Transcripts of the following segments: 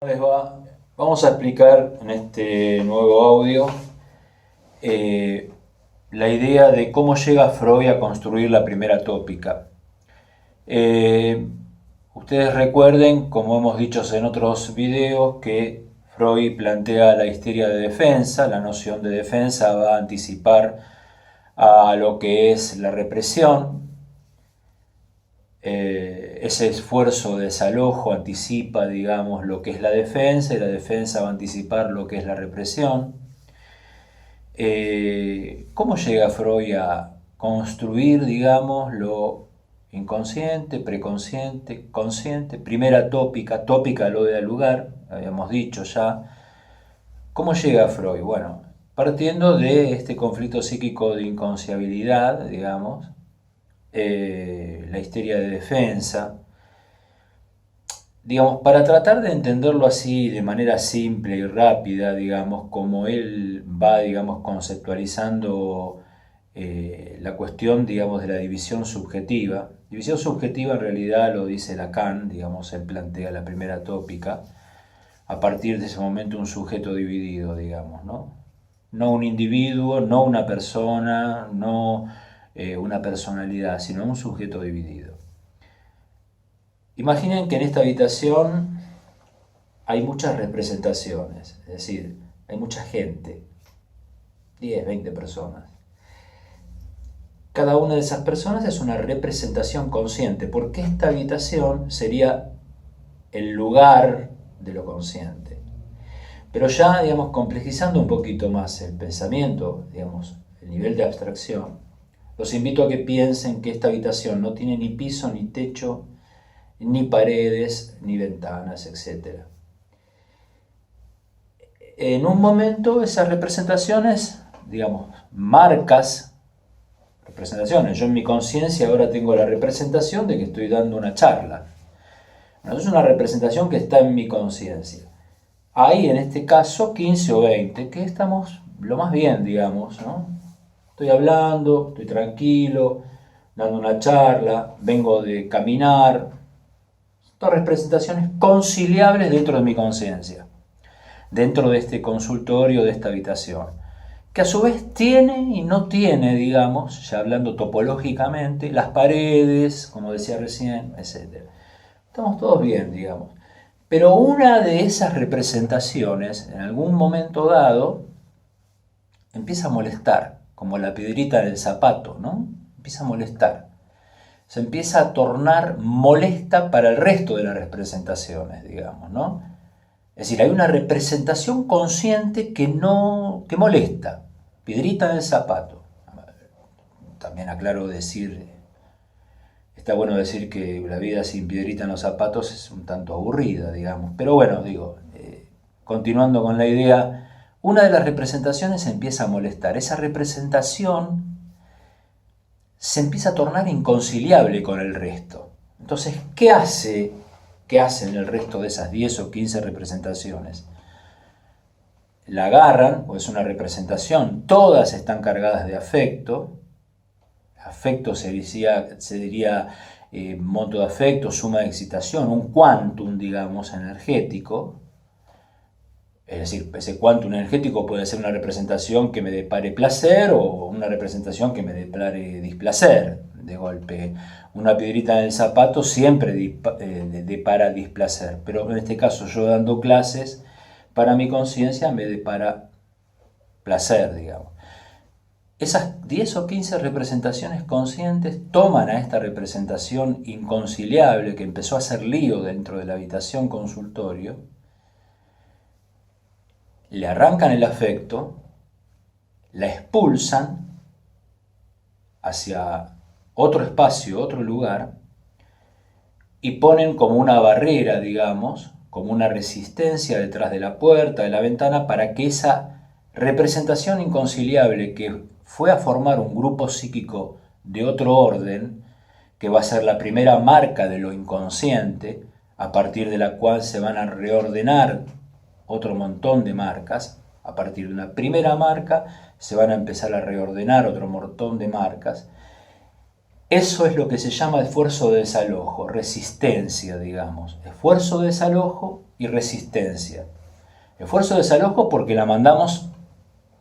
Les va. Vamos a explicar en este nuevo audio eh, la idea de cómo llega Freud a construir la primera tópica. Eh, Ustedes recuerden, como hemos dicho en otros videos, que Freud plantea la histeria de defensa. La noción de defensa va a anticipar a lo que es la represión. Ese esfuerzo de desalojo anticipa, digamos, lo que es la defensa, y la defensa va a anticipar lo que es la represión. ¿Cómo llega Freud a construir, digamos, lo inconsciente, preconsciente, consciente? Primera tópica, tópica lo da lugar, habíamos dicho ya. ¿Cómo llega Freud? Bueno, partiendo de este conflicto psíquico de inconciabilidad, digamos, la histeria de defensa. Digamos, para tratar de entenderlo así de manera simple y rápida, digamos, como él va, digamos, conceptualizando la cuestión, digamos, de la división subjetiva. División subjetiva en realidad lo dice Lacan, digamos, él plantea la primera tópica, a partir de ese momento un sujeto dividido, digamos, ¿no? No un individuo, no una persona, no una personalidad, sino un sujeto dividido. Imaginen que en esta habitación hay muchas representaciones, es decir, hay mucha gente, 10, 20 personas. Cada una de esas personas es una representación consciente, porque esta habitación sería el lugar de lo consciente. Pero ya, digamos, complejizando un poquito más el pensamiento, digamos, el nivel de abstracción, los invito a que piensen que esta habitación no tiene ni piso, ni techo, ni paredes, ni ventanas, etc. En un momento esas representaciones, digamos, marcas, representaciones, yo en mi conciencia ahora tengo la representación de que estoy dando una charla. Bueno, es una representación que está en mi conciencia. Hay en este caso 15 o 20, que estamos lo más bien, digamos, ¿no? Estoy hablando, estoy tranquilo, dando una charla, vengo de caminar. Son representaciones conciliables dentro de mi conciencia, dentro de este consultorio, de esta habitación, que a su vez tiene y no tiene, digamos, ya hablando topológicamente, las paredes, como decía recién, etc. Estamos todos bien, digamos. Pero una de esas representaciones, en algún momento dado, empieza a molestar, como la piedrita del zapato, ¿no? Empieza a molestar. Se empieza a tornar molesta para el resto de las representaciones, digamos, ¿no? Es decir, hay una representación consciente que molesta. Piedrita del zapato. También aclaro decir, está bueno decir que la vida sin piedrita en los zapatos es un tanto aburrida, digamos. Pero bueno, digo, continuando con la idea, una de las representaciones empieza a molestar. Esa representación se empieza a tornar inconciliable con el resto. Entonces, ¿qué hacen el resto de esas 10 o 15 representaciones? La agarran, pues es una representación, todas están cargadas de afecto. Afecto se diría monto de afecto, suma de excitación, un quantum, digamos, energético. Es decir, ese quantum energético puede ser una representación que me depare placer o una representación que me depare displacer. De golpe, una piedrita en el zapato siempre depara displacer, pero en este caso yo dando clases, para mi conciencia me depara placer, digamos. Esas 10 o 15 representaciones conscientes toman a esta representación inconciliable que empezó a hacer lío dentro de la habitación consultorio, le arrancan el afecto, la expulsan hacia otro espacio, otro lugar, y ponen como una barrera, digamos, como una resistencia detrás de la puerta, de la ventana, para que esa representación inconciliable que fue a formar un grupo psíquico de otro orden, que va a ser la primera marca de lo inconsciente, a partir de la cual se van a reordenar otro montón de marcas. A partir de una primera marca se van a empezar a reordenar otro montón de marcas. Eso es lo que se llama esfuerzo de desalojo, resistencia, digamos. Esfuerzo de desalojo y resistencia. Esfuerzo de desalojo porque la mandamos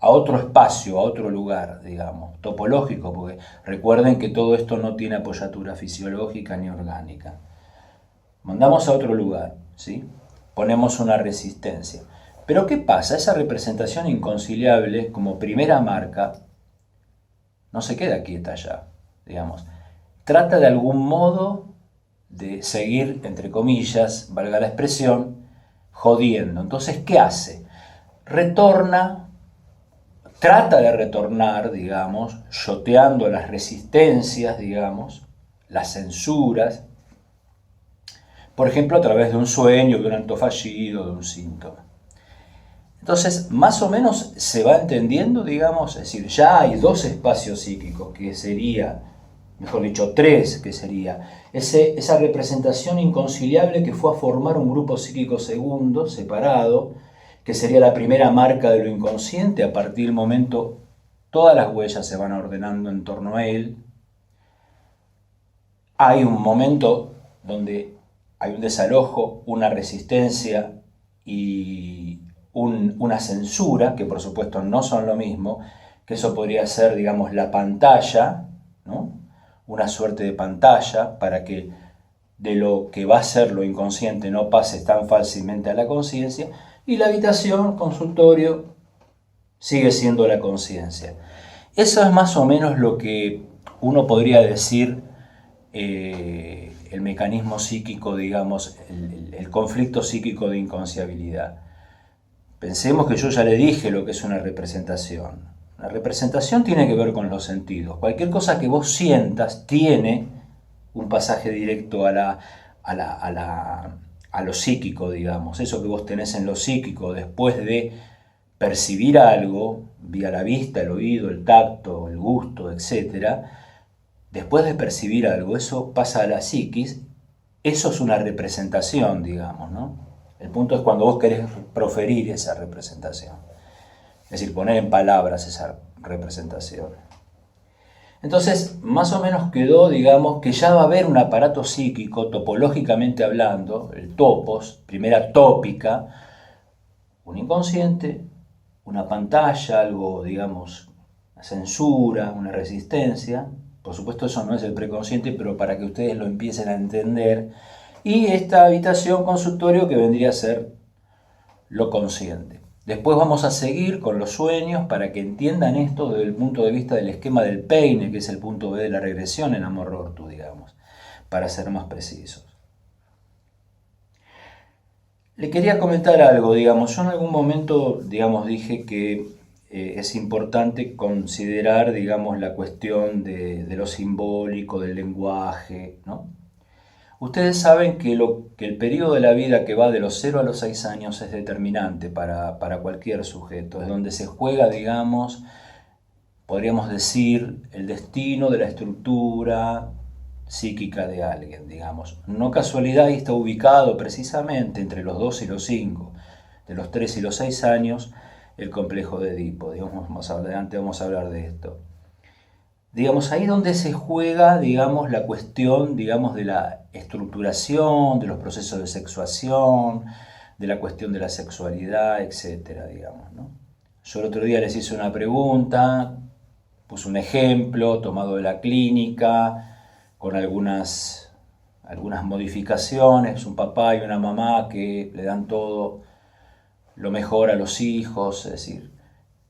a otro espacio, a otro lugar, digamos, topológico, porque recuerden que todo esto no tiene apoyatura fisiológica ni orgánica. Mandamos a otro lugar, ¿sí? Ponemos una resistencia. Pero ¿qué pasa? Esa representación inconciliable como primera marca no se queda quieta ya, digamos. Trata de algún modo de seguir, entre comillas, valga la expresión, jodiendo. Entonces, ¿qué hace? Trata de retornar, digamos, yoteando las resistencias, digamos, las censuras, por ejemplo, a través de un sueño, de un acto fallido, de un síntoma. Entonces, más o menos se va entendiendo, digamos, es decir, ya hay dos espacios psíquicos, que sería, mejor dicho, tres, que sería esa representación inconciliable que fue a formar un grupo psíquico segundo, separado, que sería la primera marca de lo inconsciente. A partir del momento, todas las huellas se van ordenando en torno a él. Hay un momento donde hay un desalojo, una resistencia y una censura, que por supuesto no son lo mismo, que eso podría ser, digamos, la pantalla, ¿no? Una suerte de pantalla para que de lo que va a ser lo inconsciente no pase tan fácilmente a la conciencia, y la habitación, consultorio, sigue siendo la conciencia. Eso es más o menos lo que uno podría decir el mecanismo psíquico, digamos, el conflicto psíquico de inconciabilidad. Pensemos que yo ya le dije lo que es una representación. La representación tiene que ver con los sentidos. Cualquier cosa que vos sientas tiene un pasaje directo a lo psíquico, digamos. Eso que vos tenés en lo psíquico después de percibir algo, vía la vista, el oído, el tacto, el gusto, etc. Después de percibir algo, eso pasa a la psiquis. Eso es una representación, digamos, ¿no? El punto es cuando vos querés proferir esa representación. Es decir, poner en palabras esa representación. Entonces, más o menos quedó, digamos, que ya va a haber un aparato psíquico, topológicamente hablando, el topos, primera tópica, un inconsciente, una pantalla, algo, digamos, una censura, una resistencia. Por supuesto, eso no es el preconsciente, pero para que ustedes lo empiecen a entender. Y esta habitación consultorio que vendría a ser lo consciente. Después vamos a seguir con los sueños para que entiendan esto desde el punto de vista del esquema del peine, que es el punto B de la regresión en Amor Rortu, digamos, para ser más precisos. Le quería comentar algo, digamos, yo en algún momento, digamos, dije que es importante considerar, digamos, la cuestión de lo simbólico, del lenguaje, ¿no? Ustedes saben que el periodo de la vida que va de los 0 a los 6 años es determinante para cualquier sujeto. Es donde se juega, digamos, podríamos decir, el destino de la estructura psíquica de alguien, digamos. No casualidad, y está ubicado precisamente entre los 2 y los 5, de los 3 y los 6 años, el complejo de Edipo. Digamos, adelante vamos a hablar de esto. Digamos, ahí donde se juega, digamos, la cuestión, digamos, de la estructuración, de los procesos de sexuación, de la cuestión de la sexualidad, etcétera, digamos, ¿no? Yo el otro día les hice una pregunta, puse un ejemplo tomado de la clínica, con algunas modificaciones, un papá y una mamá que le dan todo lo mejor a los hijos, es decir,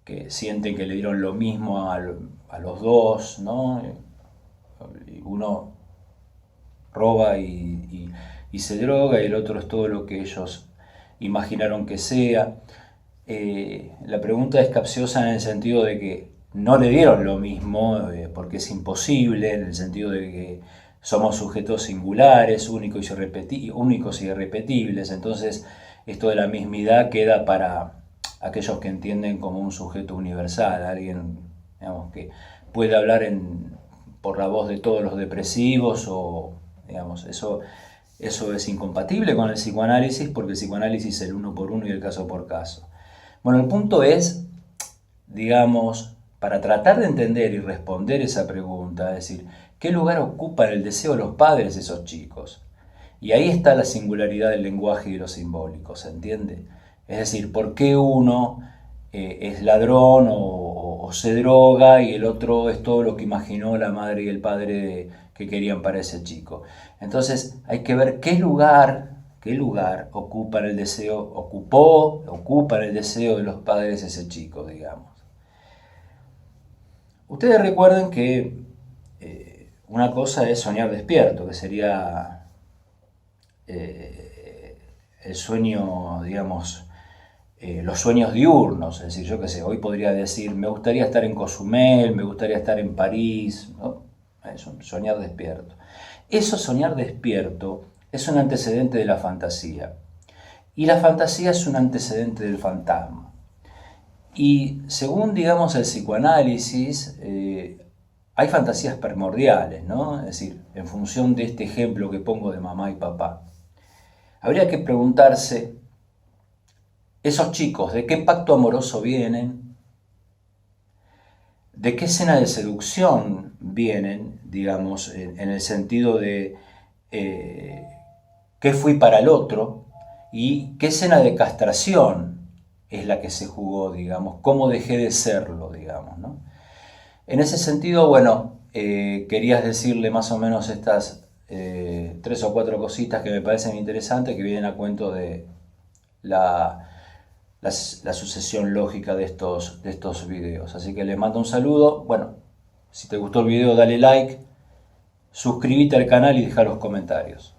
que sienten que le dieron lo mismo a los dos, ¿no? Y uno roba y se droga, y el otro es todo lo que ellos imaginaron que sea. La pregunta es capciosa en el sentido de que no le dieron lo mismo, porque es imposible, en el sentido de que somos sujetos singulares, únicos y irrepetibles. Entonces, esto de la mismidad queda para aquellos que entienden como un sujeto universal, alguien, digamos, que puede hablar por la voz de todos los depresivos, o, digamos, eso es incompatible con el psicoanálisis, porque el psicoanálisis es el uno por uno y el caso por caso. Bueno, el punto es, digamos, para tratar de entender y responder esa pregunta, es decir, ¿Qué lugar ocupan el deseo de los padres esos chicos? Y ahí está la singularidad del lenguaje y de lo simbólico, ¿se entiende? Es decir, ¿por qué uno es ladrón o se droga y el otro es todo lo que imaginó la madre y el padre que querían para ese chico? Entonces hay que ver qué lugar ocupan el deseo, ocupan el deseo de los padres ese chico, digamos. Ustedes recuerden que una cosa es soñar despierto, que sería el sueño, digamos, los sueños diurnos, es decir, yo qué sé, hoy podría decir, me gustaría estar en Cozumel, me gustaría estar en París, ¿no? Es un soñar despierto. Eso, soñar despierto, es un antecedente de la fantasía. Y la fantasía es un antecedente del fantasma. Y según, digamos, el psicoanálisis, hay fantasías primordiales, ¿no? Es decir, en función de este ejemplo que pongo de mamá y papá. Habría que preguntarse, esos chicos, ¿de qué pacto amoroso vienen? ¿De qué escena de seducción vienen, digamos, en el sentido de qué fui para el otro? ¿Y qué escena de castración es la que se jugó, digamos? ¿Cómo dejé de serlo, digamos, ¿no? En ese sentido, bueno, querías decirle más o menos estas 3 o 4 cositas que me parecen interesantes, que vienen a cuento de la sucesión lógica de estos videos. Así que les mando un saludo. Bueno, si te gustó el video dale like, suscríbete al canal y deja los comentarios.